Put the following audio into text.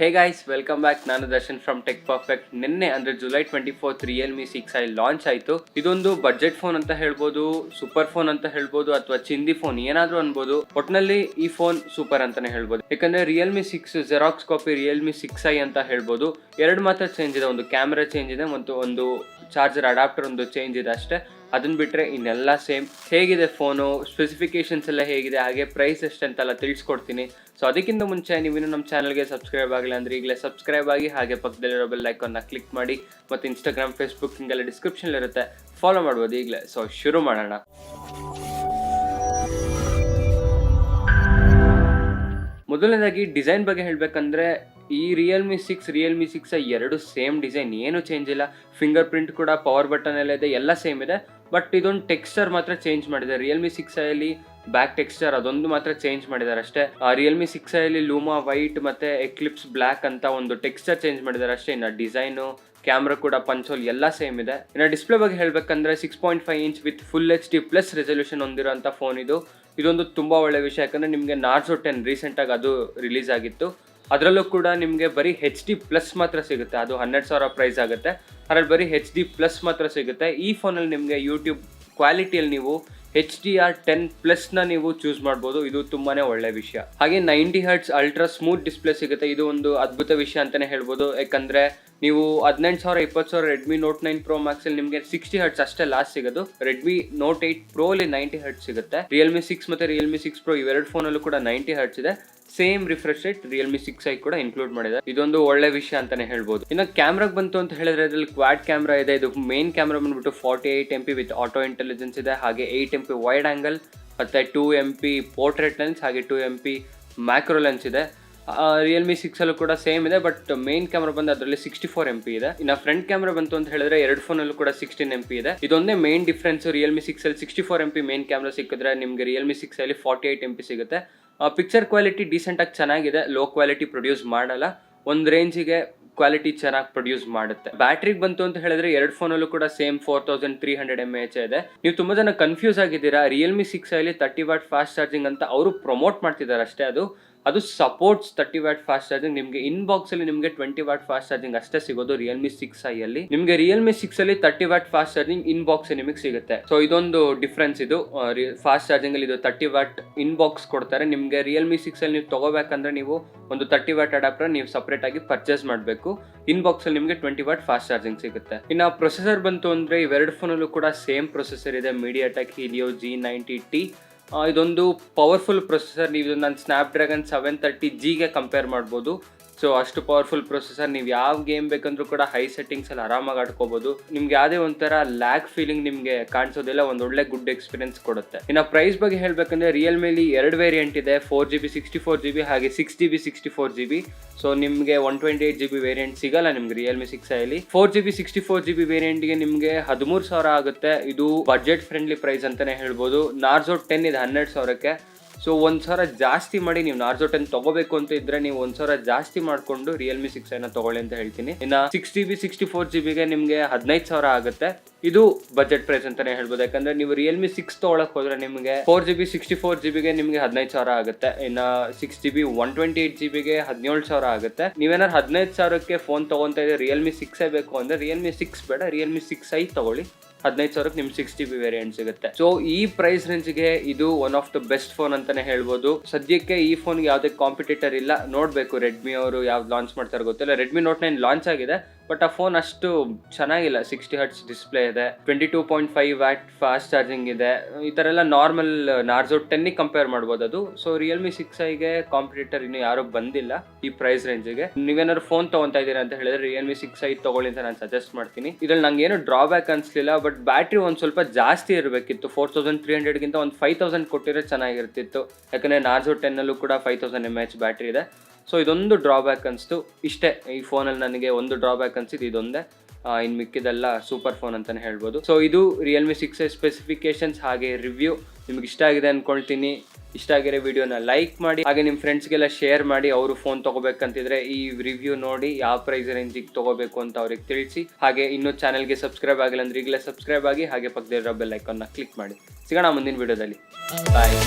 Hey guys, welcome back. ನಾನು Darshan from tech perfect. ನಿನ್ನೆ ಅಂದ್ರೆ ಜುಲೈ 24 Realme 6i ಲಾಂಚ್ ಆಯಿತು. ಇದೊಂದು ಬಡ್ಜೆಟ್ ಫೋನ್ ಅಂತ ಹೇಳ್ಬೋದು, ಸೂಪರ್ ಫೋನ್ ಅಂತ ಹೇಳ್ಬೋದು, ಅಥವಾ ಚಿಂದಿ ಫೋನ್ ಏನಾದರೂ ಅನ್ಬೋದು. ಒಟ್ಟಿನಲ್ಲಿ ಈ ಫೋನ್ ಸೂಪರ್ ಅಂತಾನೆ ಹೇಳ್ಬೋದು. ಯಾಕಂದ್ರೆ Realme 6 xerox copy Realme 6i ಅಂತ ಹೇಳ್ಬೋದು. ಎರಡು ಮಾತ್ರ ಚೇಂಜ್ ಇದೆ, ಒಂದು ಕ್ಯಾಮ್ರಾ ಚೇಂಜ್ ಇದೆ ಮತ್ತು ಒಂದು ಚಾರ್ಜರ್ ಅಡಾಪ್ಟರ್ ಒಂದು ಚೇಂಜ್ ಇದೆ ಅಷ್ಟೇ. ಅದನ್ನ ಬಿಟ್ಟರೆ ಇನ್ನೆಲ್ಲ ಸೇಮ್. ಹೇಗಿದೆ ಫೋನು, ಸ್ಪೆಸಿಫಿಕೇಶನ್ಸ್ ಎಲ್ಲ ಹೇಗಿದೆ, ಹಾಗೆ ಪ್ರೈಸ್ ಎಷ್ಟಂತೆಲ್ಲ ತಿಳಿಸ್ಕೊಡ್ತೀನಿ. ಸೊ ಅದಕ್ಕಿಂತ ಮುಂಚೆ ನೀವಿನ್ನು ನಮ್ಮ ಚಾನಲ್ಗೆ ಸಬ್ಸ್ಕ್ರೈಬ್ ಆಗಿಲ್ಲ ಅಂದರೆ ಈಗಲೇ ಸಬ್ಸ್ಕ್ರೈಬ್ ಆಗಿ, ಹಾಗೆ ಪಕ್ಕದಲ್ಲಿರೋ ಬೆಲ್ ಐಕಾನ್ನ ಕ್ಲಿಕ್ ಮಾಡಿ. ಮತ್ತು ಇನ್ಸ್ಟಾಗ್ರಾಮ್, ಫೇಸ್ಬುಕ್ ಹಿಂಗೆಲ್ಲ ಡಿಸ್ಕ್ರಿಪ್ಷನ್ ಇರುತ್ತೆ, ಫಾಲೋ ಮಾಡ್ಬೋದು ಈಗಲೇ. ಸೊ ಶುರು ಮಾಡೋಣ. ಮೊದಲನೇದಾಗಿ ಡಿಸೈನ್ ಬಗ್ಗೆ ಹೇಳಬೇಕಂದ್ರೆ ಈ Realme 6 ಎರಡು ಸೇಮ್ ಡಿಸೈನ್, ಏನು ಚೇಂಜ್ ಇಲ್ಲ. ಫಿಂಗರ್ ಪ್ರಿಂಟ್ ಕೂಡ, ಪವರ್ ಬಟನ್ ಎಲ್ಲ ಇದೆ, ಎಲ್ಲ ಸೇಮ್ ಇದೆ. ಬಟ್ ಇದೊಂದು ಟೆಕ್ಸ್ಚರ್ ಮಾತ್ರ ಚೇಂಜ್ ಮಾಡಿದ್ದಾರೆ. Realme 6i ಬ್ಯಾಕ್ ಟೆಕ್ಸ್ಚರ್ ಅದೊಂದು ಮಾತ್ರ ಚೇಂಜ್ ಮಾಡಿದ್ದಾರೆ ಅಷ್ಟೇ. Realme 6i ಲೂಮಾ ವೈಟ್ ಮತ್ತೆ ಎಕ್ಲಿಪ್ಸ್ ಬ್ಲ್ಯಾಕ್ ಅಂತ ಒಂದು ಟೆಕ್ಸ್ಚರ್ ಚೇಂಜ್ ಮಾಡಿದ್ದಾರೆ ಅಷ್ಟೇ. ಇನ್ನು ಡಿಸೈನು, ಕ್ಯಾಮ್ರಾ ಕೂಡ, ಪಂಚೋಲ್ ಎಲ್ಲ ಸೇಮ್ ಇದೆ. ಇನ್ನು ಡಿಸ್ಪ್ಲೇ ಬಗ್ಗೆ ಹೇಳಬೇಕಂದ್ರೆ 6.5 inch with full HD plus resolution ಹೊಂದಿರೋಂಥ ಫೋನ್ ಇದು. ಇದೊಂದು ತುಂಬ ಒಳ್ಳೆ ವಿಷಯ, ಯಾಕಂದರೆ ನಿಮಗೆ ನಾರ್ಜೋ 10 ರೀಸೆಂಟಾಗಿ ಅದು ರಿಲೀಸ್ ಆಗಿತ್ತು. ಅದರಲ್ಲೂ ಕೂಡ ನಿಮಗೆ ಬರೀ HD ಪ್ಲಸ್ ಮಾತ್ರ ಸಿಗುತ್ತೆ. ಅದು 12,000 ಪ್ರೈಸ್ ಆಗುತ್ತೆ. ಅದರಲ್ಲಿ ಬರೀ HD ಪ್ಲಸ್ ಮಾತ್ರ ಸಿಗುತ್ತೆ. ಈ ಫೋನಲ್ಲಿ ನಿಮಗೆ ಯೂಟ್ಯೂಬ್ ಕ್ವಾಲಿಟಿಯಲ್ಲಿ ನೀವು HDR10+ ನೀವು ಚೂಸ್ ಮಾಡ್ಬೋದು. ಇದು ತುಂಬಾ ಒಳ್ಳೆ ವಿಷಯ. ಹಾಗೆ 90 Hz ಅಲ್ಟ್ರಾ ಸ್ಮೂತ್ ಡಿಸ್ಪ್ಲೇ ಸಿಗುತ್ತೆ. ಇದು ಒಂದು ಅದ್ಭುತ ವಿಷಯ ಅಂತಲೇ ಹೇಳ್ಬೋದು. ಯಾಕಂದರೆ ನೀವು 18,000 20,000 ರೆಡ್ಮಿ ನೋಟ್ 9 Pro Maxಲ್ಲಿ ನಿಮಗೆ 60 Hz ಅಷ್ಟೇ ಲಾಸ್ಟ್ ಸಿಗೋದು. ರೆಡ್ಮಿ ನೋಟ್ 8 Proಲಿ 90 Hz ಸಿಗುತ್ತೆ. Realme 6 ಮತ್ತು Realme 6 Pro ಇವೆರಡು ಫೋನಲ್ಲೂ ಕೂಡ 90 Hz ಇದೆ. Same refresh rate Realme 6i ಕೂಡ ಇನ್ಕ್ಲೂಡ್ ಮಾಡಿದೆ. ಇದೊಂದು ಒಳ್ಳೆ ವಿಷಯ ಅಂತಾನೆ ಹೇಳ್ಬೋದು. ಇನ್ನು ಕ್ಯಾಮ್ರಾಗೆ ಬಂತು ಅಂತ ಹೇಳಿದ್ರೆ ಇದರಲ್ಲಿ ಕ್ವಾಡ್ ಕ್ಯಾಮ್ರಾ ಇದೆ. ಇದು ಮೇನ್ ಕ್ಯಾಮ್ರಾ ಬಂದ್ಬಿಟ್ಟು 48 MP ವಿತ್ ಆಟೋ ಇಂಟೆಲಿಜೆನ್ಸ್ ಇದೆ. ಹಾಗೆ 8 MP ವೈಡ್ ಆಂಗಲ್ ಮತ್ತೆ 2 MP ಪೋರ್ಟ್ರೇಟ್ ಲೆನ್ಸ್, ಹಾಗೆ 2 MP ಮ್ಯಾಕ್ರೋ ಲೆನ್ಸ್ ಇದೆ. Realme 6ಅಲ್ಲೂ ಕೂಡ ಸೇಮ್ ಇದೆ, ಬಟ್ ಮೇನ್ ಕ್ಯಾಮ್ರಾ ಬಂದು ಅದರಲ್ಲಿ 64 MP ಇದೆ. ಇನ್ನು ಫ್ರಂಟ್ ಕ್ಯಾಮ್ರಾ ಬಂತು ಅಂತ ಹೇಳಿದ್ರೆ ಎರಡು ಫೋನಲ್ಲೂ ಕೂಡ 16 MP ಇದೆ. ಇದೊಂದೇ main difference. Realme 6ಅಲ್ಲಿ 64 MP main camera ಸಿಕ್ಕಿದ್ರೆ ನಿಮಗೆ Realme 6ಅಲ್ಲಿ 48 MP ಸಿಗುತ್ತೆ. ಪಿಕ್ಚರ್ ಕ್ವಾಲಿಟಿ ಡೀಸೆಂಟಾಗಿ ಚೆನ್ನಾಗಿದೆ, ಲೋ ಕ್ವಾಲಿಟಿ ಪ್ರೊಡ್ಯೂಸ್ ಮಾಡಲ್ಲ. ಒಂದು ರೇಂಜಿಗೆ ಕ್ವಾಲಿಟಿ ಚೆನ್ನಾಗಿ ಪ್ರೊಡ್ಯೂಸ್ ಮಾಡುತ್ತೆ. ಬ್ಯಾಟ್ರಿಗೆ ಬಂತು ಅಂತ ಹೇಳಿದ್ರೆ ಎರಡು ಫೋನಲ್ಲೂ ಕೂಡ ಸೇಮ್ 4300 mAh ಇದೆ. ನೀವು ತುಂಬ ಜನ ಕನ್ಫ್ಯೂಸ್ ಆಗಿದ್ದೀರಾ. Realme 6i 30W fast charging ಅಂತ ಅವರು ಪ್ರಮೋಟ್ ಮಾಡ್ತಿದ್ದಾರೆ ಅಷ್ಟೇ. ಅದು ಸಪೋರ್ಟ್ಸ್ 30W ಫಾಸ್ಟ್ ಚಾರ್ಜಿಂಗ್. ನಿಮಗೆ ಇನ್ಬಾಕ್ಸಲ್ಲಿ ನಿಮಗೆ 20W ಫಾಸ್ಟ್ ಚಾರ್ಜಿಂಗ್ ಅಷ್ಟೇ ಸಿಗೋದು Realme 6i. ನಿಮಗೆ Realme 6ಅಲ್ಲಿ 30W fast charging inbox ನಿಮಗೆ ಸಿಗುತ್ತೆ. ಸೊ ಇದೊಂದು ಡಿಫ್ರೆನ್ಸ್. ಇದು ಫಾಸ್ಟ್ ಚಾರ್ಜಿಂಗ್ ಅಲ್ಲಿ ಇದು 30W ಇನ್ಬಾಕ್ಸ್ ಕೊಡ್ತಾರೆ. ನಿಮಗೆ Realme 6ಅಲ್ಲಿ ನೀವು ತಗೋಬೇಕಂದ್ರೆ ನೀವು ಒಂದು 30W ಅಡಾಪ್ಟರ್ ನೀವು ಸಪ್ರೇಟ್ ಆಗಿ ಪರ್ಚೇಸ್ ಮಾಡಬೇಕು. ಇನ್ಬಾಕ್ಸ್ ಅಲ್ಲಿ ನಿಮಗೆ 20W ಫಾಸ್ಟ್ ಚಾರ್ಜಿಂಗ್ ಸಿಗುತ್ತೆ. ಇನ್ನು ಪ್ರೊಸೆಸರ್ ಬಂತು ಅಂದ್ರೆ ಇವೆರಡು ಫೋನಲ್ಲೂ ಕೂಡ ಸೇಮ್ ಪ್ರೊಸೆಸರ್ ಇದೆ, MediaTek Helio G90T. ಇದೊಂದು ಪವರ್ಫುಲ್ ಪ್ರೊಸೆಸರ್. ನೀವು ನಾನು ಸ್ನ್ಯಾಪ್ಡ್ರ್ಯಾಗನ್ 730Gಗೆ ಕಂಪೇರ್ ಮಾಡ್ಬೋದು. ಸೊ ಅಷ್ಟು ಪವರ್ಫುಲ್ ಪ್ರೊಸೆಸರ್. ನೀವು ಯಾವ ಗೇಮ್ ಬೇಕಂದ್ರೂ ಕೂಡ ಹೈ ಸೆಟ್ಟಿಂಗ್ಸಲ್ಲಿ ಆರಾಮಾಗಿ ಆಡ್ಕೋಬೋದು. ನಿಮ್ಗೆ ಯಾವುದೇ ಒಂಥರ ಲ್ಯಾಗ್ ಫೀಲಿಂಗ್ ನಿಮಗೆ ಕಾಣಿಸೋದಿಲ್ಲ. ಒಂದು ಒಳ್ಳೆ ಗುಡ್ ಎಕ್ಸ್ಪೀರಿಯನ್ಸ್ ಕೊಡುತ್ತೆ. ಇನ್ನು ಪ್ರೈಸ್ ಬಗ್ಗೆ ಹೇಳಬೇಕಂದ್ರೆ Realmeಲಿ ಎರಡು ವೇರಿಯಂಟ್ ಇದೆ, 4GB 64GB ಹಾಗೆ 6GB 64GB. ಸೊ ನಿಮಗೆ 128GB ವೇರಿಯಂಟ್ ಸಿಗಲ್ಲ ನಿಮ್ಗೆ Realme 6i. 4GB 64GB ವೇರಿಯಂಟ್ಗೆ ನಿಮಗೆ 13,000 ಆಗುತ್ತೆ. ಇದು ಬಜೆಟ್ ಫ್ರೆಂಡ್ಲಿ ಪ್ರೈಸ್ ಅಂತಾನೆ ಹೇಳ್ಬೋದು. ನಾರ್ಜೋ 10 ಇದೆ 12,000ಕ್ಕೆ. ಸೊ 1,000 ಜಾಸ್ತಿ ಮಾಡಿ ನೀವು ನಾರ್ಜೋ 10 ತಗೋಬೇಕು ಅಂತ ಇದ್ರೆ ನೀವು 1,000 ಜಾಸ್ತಿ ಮಾಡಿಕೊಂಡು Realme 6i ತಗೊಳ್ಳಿ ಅಂತ ಹೇಳ್ತೀನಿ. ಇನ್ನು 6GB 64GBಗೆ ನಿಮಗೆ 15,000 ಆಗುತ್ತೆ. ಇದು ಬಜೆಟ್ ಪ್ರೈಸ್ ಅಂತಾನೆ ಹೇಳ್ಬೋದು. ಯಾಕಂದ್ರೆ ನೀವು Realme 6 ತಗೊಳಕ್ ಹೋದ್ರೆ ನಿಮಗೆ 4GB 64GBಗೆ ನಿಮಗೆ 15,000 ಆಗುತ್ತೆ. ಇನ್ನು 6GB 128GBಗೆ 17,000 ಆಗುತ್ತೆ. ನೀವೇನಾದ್ರು 15,000ಕ್ಕೆ ಫೋನ್ ತಗೊಂತ ಇದ್ರೆ Realme 6 ಬೇಕು ಅಂದ್ರೆ Realme 6 ಬೇಡ, Realme 6i ತಗೊಳ್ಳಿ. 15,000ಕ್ಕೆ ನಿಮ್ಗೆ 6GB ವೇರಿಯಂಟ್ ಸಿಗುತ್ತೆ. ಸೊ ಈ ಪ್ರೈಸ್ ರೇಂಜ್ಗೆ ಇದು one of the best phone ಅಂತಾನೆ ಹೇಳ್ಬೋದು. ಸದ್ಯಕ್ಕೆ ಈ ಫೋನ್ಗೆ ಯಾವುದೇ ಕಾಂಪಿಟೇಟರ್ ಇಲ್ಲ. ನೋಡಬೇಕು ರೆಡ್ಮಿ ಅವರು ಯಾವ್ದು ಲಾಂಚ್ ಮಾಡ್ತಾರೆ ಗೊತ್ತಿಲ್ಲ. ರೆಡ್ಮಿ ನೋಟ್ 9 ಲಾಂಚ್ ಆಗಿದೆ, ಬಟ್ ಆ ಫೋನ್ ಅಷ್ಟು ಚೆನ್ನಾಗಿಲ್ಲ. 60 Hz ಡಿಸ್ಪ್ಲೇ ಇದೆ, 22.5W ಫಾಸ್ಟ್ ಚಾರ್ಜಿಂಗ್ ಇದೆ. ಈ ಥರ ಎಲ್ಲ ನಾರ್ಮಲ್ ನಾರ್ಜೋ 10ಗೆ ಕಂಪೇರ್ ಮಾಡ್ಬೋದು ಅದು. ಸೊ Realme 6iಗೆ ಕಾಂಪಿಟೇಟರ್ ಇನ್ನು ಯಾರು ಬಂದಿಲ್ಲ ಈ ಪ್ರೈಸ್ ರೇಂಜಿಗೆ. ನೀವೇನಾದ್ರು ಫೋನ್ ತಗೊಂತಾ ಇದ್ದೀರಾ ಅಂತ ಹೇಳಿದ್ರೆ Realme 6i ತಗೊಳ್ಳಿ ಅಂತ ನಾನು ಸಜೆಸ್ಟ್ ಮಾಡ್ತೀನಿ. ಇದ್ರಲ್ಲಿ ನಂಗೆ ಏನು ಡ್ರಾಬ್ಯಾಕ್ ಅನ್ಸಲಿಲ್ಲ, ಬಟ್ ಬ್ಯಾಟ್ರಿ ಒಂದು ಸ್ವಲ್ಪ ಜಾಸ್ತಿ ಇರಬೇಕಿತ್ತು. 4300ಗಿಂತ ಒಂದು 5000 ಕೊಟ್ಟಿದ್ರೆ ಚೆನ್ನಾಗಿರ್ತಿತ್ತು. ಯಾಕಂದರೆ ನಾರ್ಜೋ 10ನಲ್ಲೂ ಕೂಡ 5000 mAh ಬ್ಯಾಟ್ರಿ ಇದೆ. ಸೊ ಇದೊಂದು ಡ್ರಾಬ್ಯಾಕ್ ಅನಿಸ್ತು. ಇಷ್ಟೇ ಈ ಫೋನಲ್ಲಿ ನನಗೆ ಒಂದು ಡ್ರಾಬ್ಯಾಕ್ ಅನಿಸಿದ್ದು ಇದೊಂದೇ. ಇನ್ನು ಮಿಕ್ಕಿದೆಲ್ಲ ಸೂಪರ್ ಫೋನ್ ಅಂತಲೇ ಹೇಳ್ಬೋದು. ಸೊ ಇದು Realme 6i ಸ್ಪೆಸಿಫಿಕೇಶನ್ಸ್ ಹಾಗೆ ರಿವ್ಯೂ. ನಿಮ್ಗೆ ಇಷ್ಟ ಆಗಿದೆ ಅಂದ್ಕೊಳ್ತೀನಿ. ಇಷ್ಟ ಆಗಿರೋ ವಿಡಿಯೋನ ಲೈಕ್ ಮಾಡಿ, ಹಾಗೆ ನಿಮ್ಮ ಫ್ರೆಂಡ್ಸ್ಗೆಲ್ಲ ಶೇರ್ ಮಾಡಿ. ಅವರು ಫೋನ್ ತೊಗೋಬೇಕಂತಿದ್ರೆ ಈ ರಿವ್ಯೂ ನೋಡಿ ಯಾವ ಪ್ರೈಸ್ ರೇಂಜಿಗೆ ತೊಗೋಬೇಕು ಅಂತ ಅವ್ರಿಗೆ ತಿಳಿಸಿ. ಹಾಗೆ ಇನ್ನೂ ಚಾನಲ್ಗೆ ಸಬ್ಸ್ಕ್ರೈಬ್ ಆಗಿಲ್ಲ ಅಂದ್ರೆ ಈಗಲೇ ಸಬ್ಸ್ಕ್ರೈಬ್ ಆಗಿ, ಹಾಗೆ ಪಕ್ಕದಲ್ಲಿರೋ ಬೆಲ್ ಐಕಾನ್ನ ಕ್ಲಿಕ್ ಮಾಡಿ. ಸಿಗೋಣ ಮುಂದಿನ ವಿಡಿಯೋದಲ್ಲಿ. ಬಾಯ್.